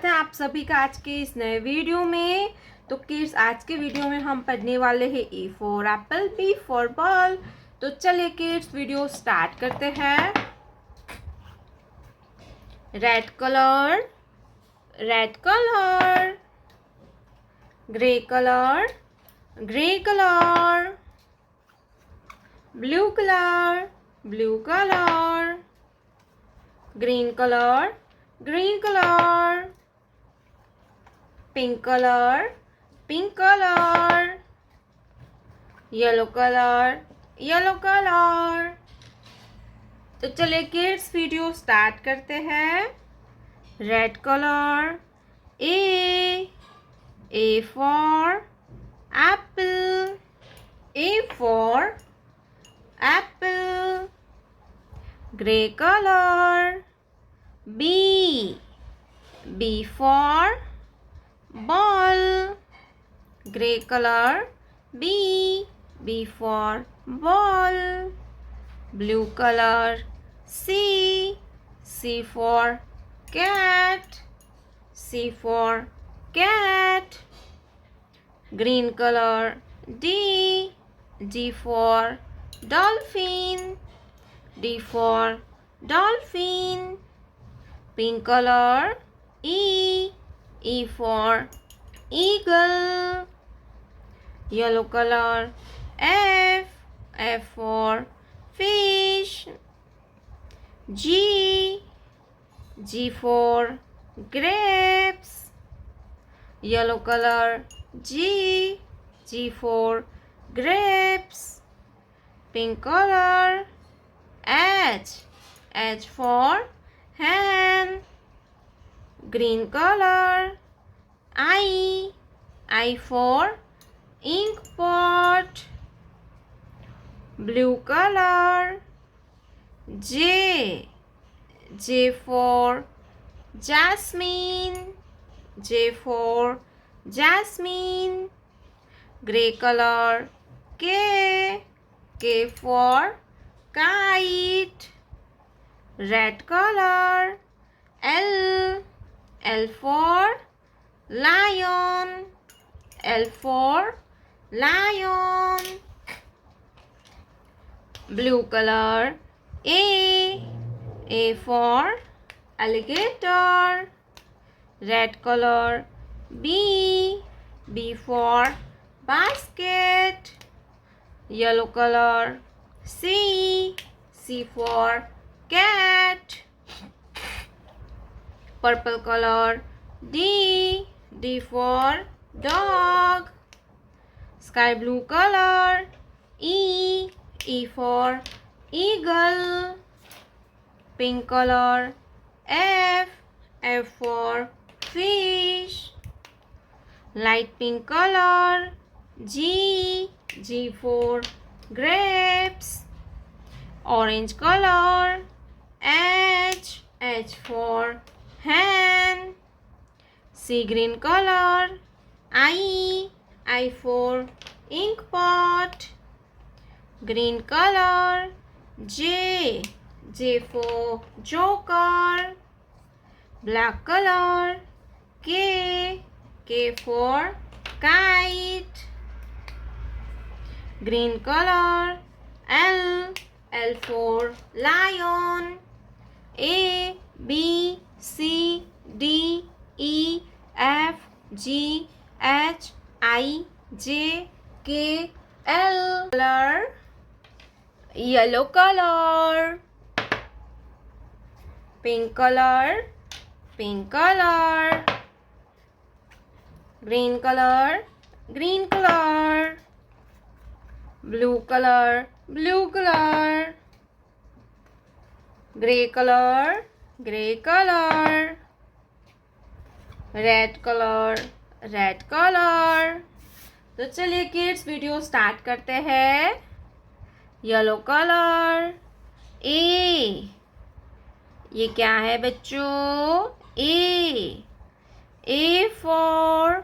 स्वागत है आप सभी का आज के इस नए वीडियो में। तो किड्स, आज के वीडियो में हम पढ़ने वाले हैं A for apple, B for ball. तो चलिए किड्स, वीडियो स्टार्ट करते हैं। Red colour, red colour, grey colour, grey colour, blue colour, blue colour, green colour, green color, pink color, pink color, yellow color, yellow color। तो चलिए kids, video start करते हैं। Red colour, A for Apple, A for Apple. Grey colour, B for ball, grey color, B for ball. Blue color, C for cat, C for cat. Green color, D for dolphin, D for dolphin. Pink color, E for eagle. Yellow color, F for fish. G for grapes. Yellow color, G for grapes. Pink color, H for hen. Green color, I for ink pot. Blue color, J for jasmine, J for jasmine. Gray color, K for kite. Red color, L for lion, L for lion. Blue color, A for alligator. Red color, B for basket. Yellow color, C for cat. Purple color, D for dog. Sky blue color, E for eagle. Pink color, F for fish. Light pink color, G for grapes. Orange color, H for hen. Sea green color, I for ink pot. Green color, J for joker. Black color, K for kite. Green color, L for lion. A B C D E F G H I J K L. Color, yellow color. Pink color, pink color. Green color, green color. Blue color, blue color. Gray color, gray color. Red color, red color. तो चलिए kids, video start करते हैं। Yellow colour, ये क्या है बच्चों? A for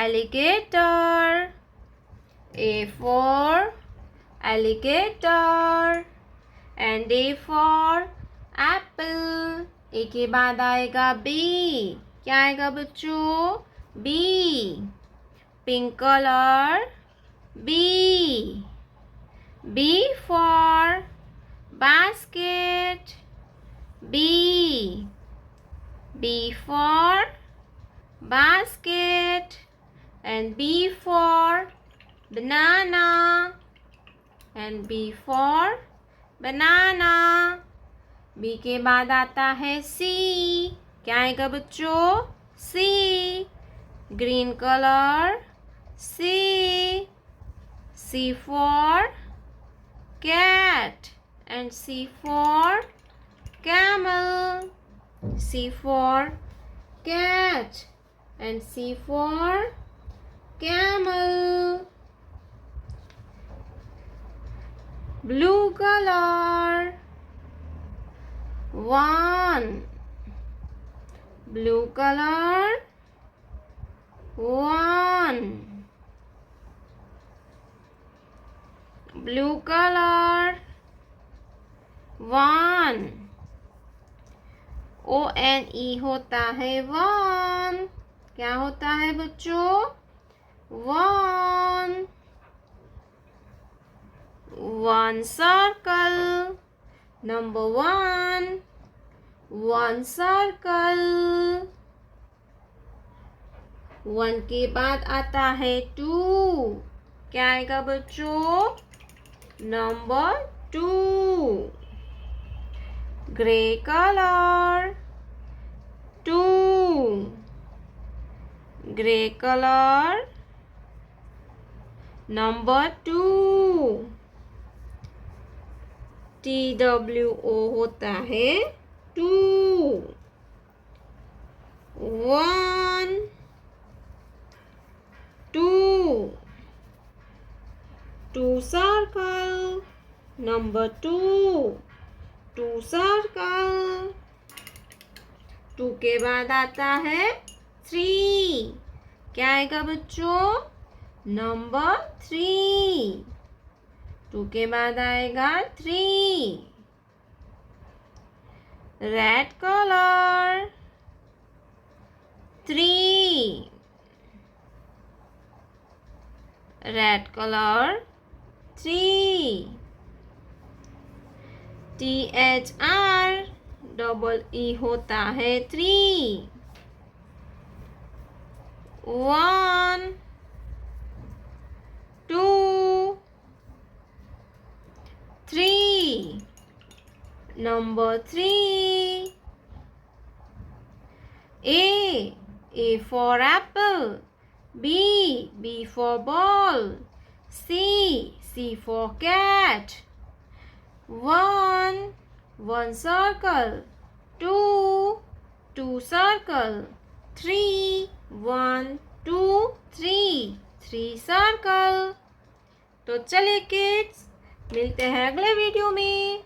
alligator, A for alligator and A for apple. A के बाद आएगा B क्या आएगा बच्चों? B. Pink colour, B. B for basket, B. B for basket and B for banana and B for banana. B के बाद आता है C. क्या आएगा बच्चों? C. Green colour, C. C for cat and C for camel. C for cat and C for camel. Blue color, 1. Blue color, 1. Blue color, 1. ONE होता है 1. क्या होता है बच्चों? 1. 1 circle, number 1. 1 circle. 1 के बाद आता है 2. क्या आएगा बच्चों? Number 2. Grey colour, 2. Grey colour, number 2. TWO होता है 2. 1, 2. 2 circle, number 2. 2 circle. 2 के बाद आता है 3. क्या आएगा बच्चों? नंबर 3. 2 के बाद आएगा 3. Red colour, 3. Red colour, 3. THREE होता है 3. 1, 2, 3. Number 3. A for apple, B for ball, C for cat. 1 circle, 2 circle, 3 1 2 3 3 circle. तो चलिए किड्स, मिलते हैं अगले वीडियो में.